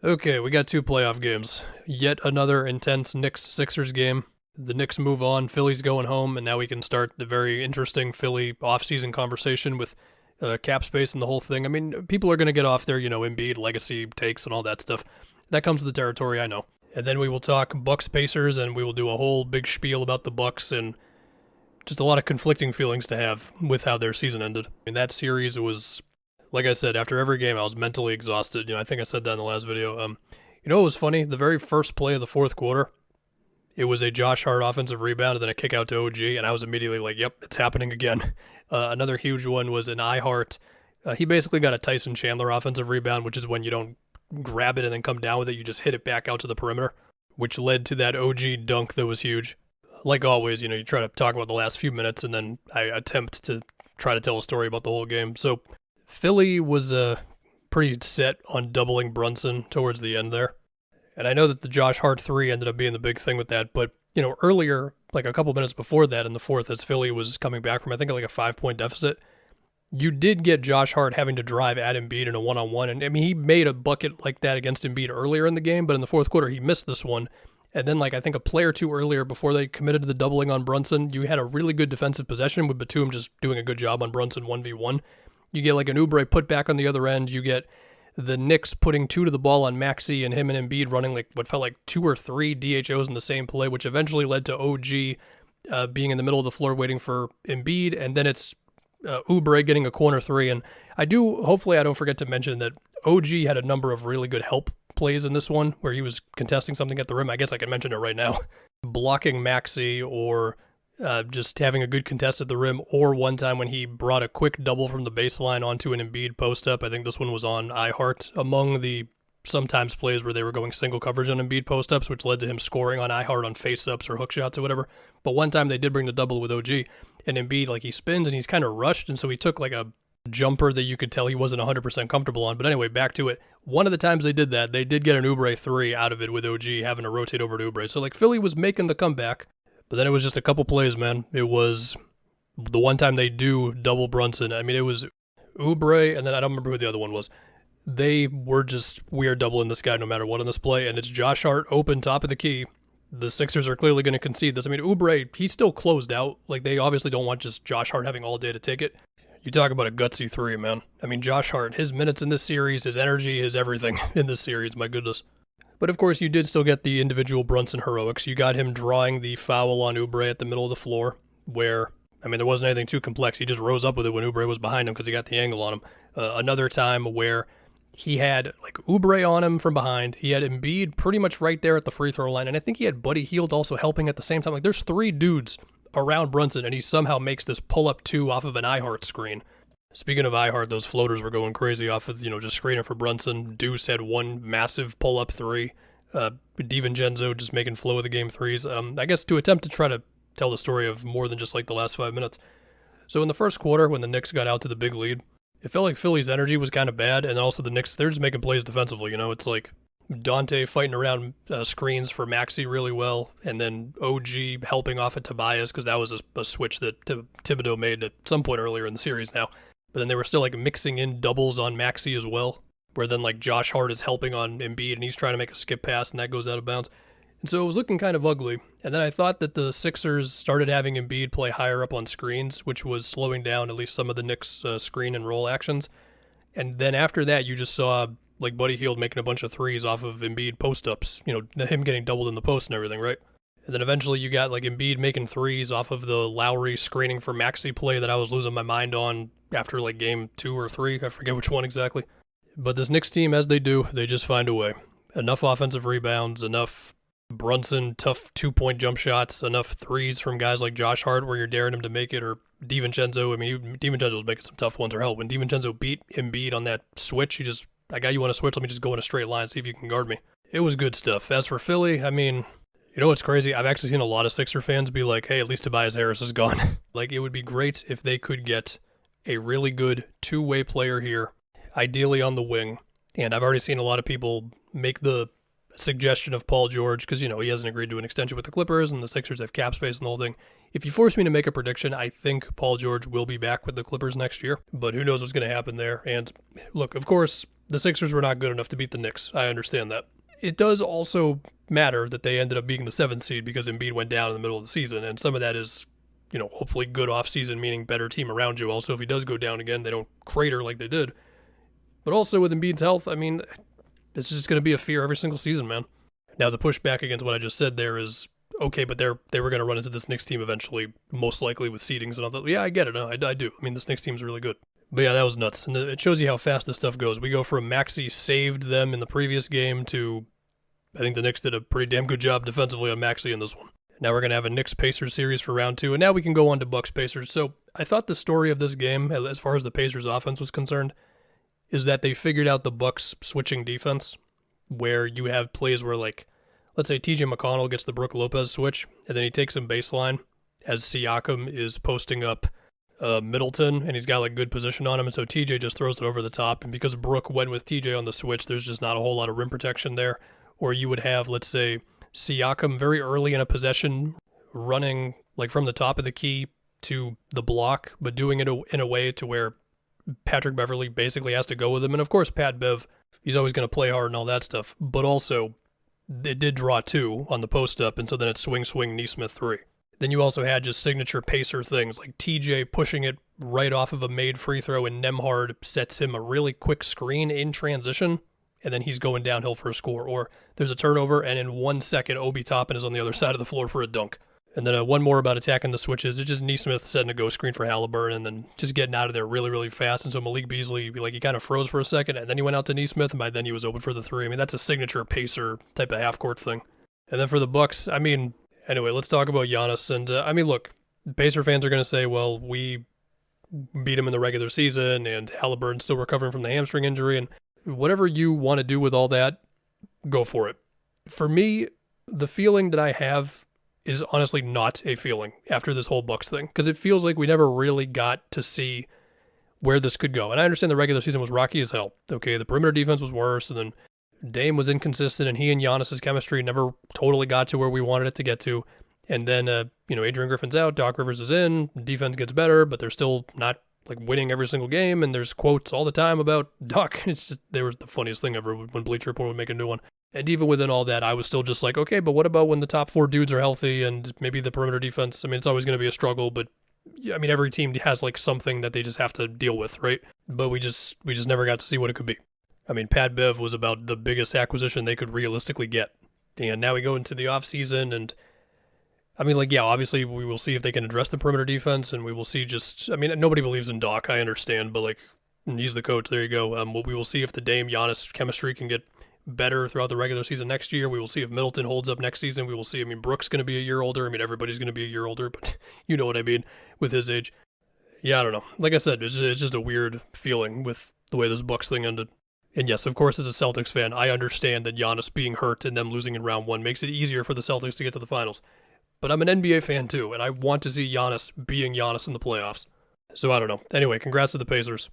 Okay, we got two playoff games. Yet another intense Knicks-Sixers game. The Knicks move on, Philly's going home, and now we can start the very interesting Philly offseason conversation with cap space and the whole thing. I mean, people are going to get off their, Embiid legacy takes and all that stuff. That comes with the territory, I know. And then we will talk Bucks-Pacers, and we will do a whole big spiel about the Bucks and just a lot of conflicting feelings to have with how their season ended. And that series was, like I said, after every game, I was mentally exhausted. I think I said that in the last video. What was funny? The very first play of the fourth quarter, it was a Josh Hart offensive rebound and then a kick out to OG, and I was immediately like, yep, it's happening again. Another huge one was an Hart. He basically got a Tyson Chandler offensive rebound, which is when you don't grab it and then come down with it, you just hit it back out to the perimeter, which led to that OG dunk that was huge. Like always, you try to talk about the last few minutes, and then I attempt to try to tell a story about the whole game. So Philly was pretty set on doubling Brunson towards the end there. And I know that the Josh Hart 3 ended up being the big thing with that, but, earlier, like a couple minutes before that in the fourth, as Philly was coming back from, I think, like a 5-point deficit, you did get Josh Hart having to drive at Embiid in a one-on-one. And, I mean, he made a bucket like that against Embiid earlier in the game, but in the fourth quarter, he missed this one. And then, I think a play or two earlier before they committed to the doubling on Brunson, you had a really good defensive possession with Batum just doing a good job on Brunson 1v1. You get, an Oubre put back on the other end. You get the Knicks putting 2 to the ball on Maxey and him and Embiid running what felt like 2 or 3 DHOs in the same play, which eventually led to OG being in the middle of the floor waiting for Embiid, and then it's Oubre getting a corner 3. And hopefully I don't forget to mention that OG had a number of really good help plays in this one where he was contesting something at the rim. I guess I can mention it right now. Blocking Maxey or just having a good contest at the rim, or one time when he brought a quick double from the baseline onto an Embiid post-up. I think this one was on Hart, among the sometimes plays where they were going single coverage on Embiid post-ups, which led to him scoring on Hart on face-ups or hook shots or whatever. But one time they did bring the double with OG, and Embiid, he spins and he's kind of rushed, and so he took a jumper that you could tell he wasn't 100% comfortable on. But anyway, back to it. One of the times they did that, they did get an Oubre 3 out of it with OG having to rotate over to Oubre. So Philly was making the comeback. But then it was just a couple plays, man. It was the one time they do double Brunson. I mean, it was Oubre, and then I don't remember who the other one was. They were just, we are doubling this guy no matter what on this play, and it's Josh Hart open, top of the key. The Sixers are clearly going to concede this. I mean, Oubre, he's still closed out. They obviously don't want just Josh Hart having all day to take it. You talk about a gutsy 3, man. I mean, Josh Hart, his minutes in this series, his energy, his everything in this series, my goodness. But of course, you did still get the individual Brunson heroics. You got him drawing the foul on Oubre at the middle of the floor, where, I mean, there wasn't anything too complex. He just rose up with it when Oubre was behind him because he got the angle on him. Another time where he had, Oubre on him from behind. He had Embiid pretty much right there at the free throw line, and I think he had Buddy Hield also helping at the same time. There's 3 dudes around Brunson, and he somehow makes this pull-up 2 off of an Hart screen. Speaking of Hart, those floaters were going crazy off of, just screening for Brunson. Deuce had one massive pull-up 3. DiVincenzo just making flow of the game 3s. I guess to attempt to try to tell the story of more than just the last 5 minutes. So in the first quarter, when the Knicks got out to the big lead, it felt like Philly's energy was kind of bad, and also the Knicks, they're just making plays defensively. It's like Dante fighting around screens for Maxey really well, and then OG helping off at Tobias, because that was a switch that Thibodeau made at some point earlier in the series now. But then they were still mixing in doubles on Maxey as well, where then Josh Hart is helping on Embiid and he's trying to make a skip pass and that goes out of bounds. And so it was looking kind of ugly. And then I thought that the Sixers started having Embiid play higher up on screens, which was slowing down at least some of the Knicks' screen and roll actions. And then after that, you just saw Buddy Hield making a bunch of 3s off of Embiid post-ups, him getting doubled in the post and everything, right? And then eventually you got Embiid making 3s off of the Lowry screening for Maxey play that I was losing my mind on after game 2 or 3. I forget which one exactly. But this Knicks team, as they do, they just find a way. Enough offensive rebounds, enough Brunson tough 2-point jump shots, enough 3s from guys like Josh Hart where you're daring him to make it, or DiVincenzo. I mean, DiVincenzo was making some tough ones, or hell, when DiVincenzo beat Embiid on that switch, I got you on a switch, let me just go in a straight line, see if you can guard me. It was good stuff. As for Philly, I mean, you know what's crazy? I've actually seen a lot of Sixer fans be like, hey, at least Tobias Harris is gone. It would be great if they could get a really good 2-way player here, ideally on the wing. And I've already seen a lot of people make the suggestion of Paul George because, he hasn't agreed to an extension with the Clippers and the Sixers have cap space and the whole thing. If you force me to make a prediction, I think Paul George will be back with the Clippers next year, but who knows what's going to happen there. And look, of course, the Sixers were not good enough to beat the Knicks. I understand that. It does also matter that they ended up being the 7th seed because Embiid went down in the middle of the season, and some of that is, hopefully good offseason, meaning better team around you. Also, if he does go down again, they don't crater like they did. But also with Embiid's health, I mean, this is just going to be a fear every single season, man. Now, the pushback against what I just said there is, okay, but they were going to run into this Knicks team eventually, most likely with seedings and all that. Yeah, I get it. No, I do. I mean, this Knicks team's really good. But yeah, that was nuts. And it shows you how fast this stuff goes. We go from Maxey saved them in the previous game to, I think the Knicks did a pretty damn good job defensively on Maxey in this one. Now we're going to have a Knicks-Pacers series for round 2, and now we can go on to Bucks-Pacers. So I thought the story of this game, as far as the Pacers offense was concerned, is that they figured out the Bucks switching defense, where you have plays where, like, let's say TJ McConnell gets the Brook Lopez switch, and then he takes him baseline as Siakam is posting up Middleton, and he's got like good position on him, and so TJ just throws it over the top, and because Brook went with TJ on the switch, there's just not a whole lot of rim protection there. Or you would have, let's say, Siakam very early in a possession running like from the top of the key to the block, but doing it in a way to where Patrick Beverley basically has to go with him. And of course, Pat Bev, he's always going to play hard and all that stuff, but also it did draw 2 on the post up, and so then it's swing, Nesmith 3. Then you also had just signature Pacer things like TJ pushing it right off of a made free throw, and Nembhard sets him a really quick screen in transition, and then he's going downhill for a score. Or there's a turnover, and in 1 second, Obi Toppin is on the other side of the floor for a dunk. And then one more about attacking the switches. It's just Nesmith setting a go screen for Halliburton and then just getting out of there really, really fast. And so Malik Beasley, like, he kind of froze for a second, and then he went out to Nesmith, and by then he was open for the 3. I mean, that's a signature Pacer type of half-court thing. And then for the Bucks, I mean, anyway, let's talk about Giannis. And, I mean, look, Pacer fans are going to say, well, we beat him in the regular season, and Halliburton's still recovering from the hamstring injury, and whatever you want to do with all that, go for it. For me, the feeling that I have is honestly not a feeling after this whole Bucks thing, because it feels like we never really got to see where this could go. And I understand the regular season was rocky as hell. Okay, the perimeter defense was worse, and then Dame was inconsistent, and he and Giannis's chemistry never totally got to where we wanted it to get to. And then, Adrian Griffin's out, Doc Rivers is in, defense gets better, but they're still not like winning every single game, and there's quotes all the time about Doc. It's just, they were the funniest thing ever when Bleacher Report would make a new one. And even within all that, I was still just like, okay, but what about when the top 4 dudes are healthy and maybe the perimeter defense? I mean, it's always going to be a struggle, but I mean, every team has like something that they just have to deal with, right? But we just never got to see what it could be. I mean, Pat Bev was about the biggest acquisition they could realistically get. And now we go into the offseason, and I mean, like, yeah, obviously we will see if they can address the perimeter defense, and we will see nobody believes in Doc, I understand, but like, he's the coach, there you go. We will see if the Dame-Giannis chemistry can get better throughout the regular season next year. We will see if Middleton holds up next season. We will see. I mean, Brooks going to be a year older. I mean, everybody's going to be a year older, but you know what I mean with his age. Yeah, I don't know. Like I said, it's just a weird feeling with the way this Bucks thing ended. And yes, of course, as a Celtics fan, I understand that Giannis being hurt and them losing in round 1 makes it easier for the Celtics to get to the finals. But I'm an NBA fan too, and I want to see Giannis being Giannis in the playoffs. So I don't know. Anyway, congrats to the Pacers.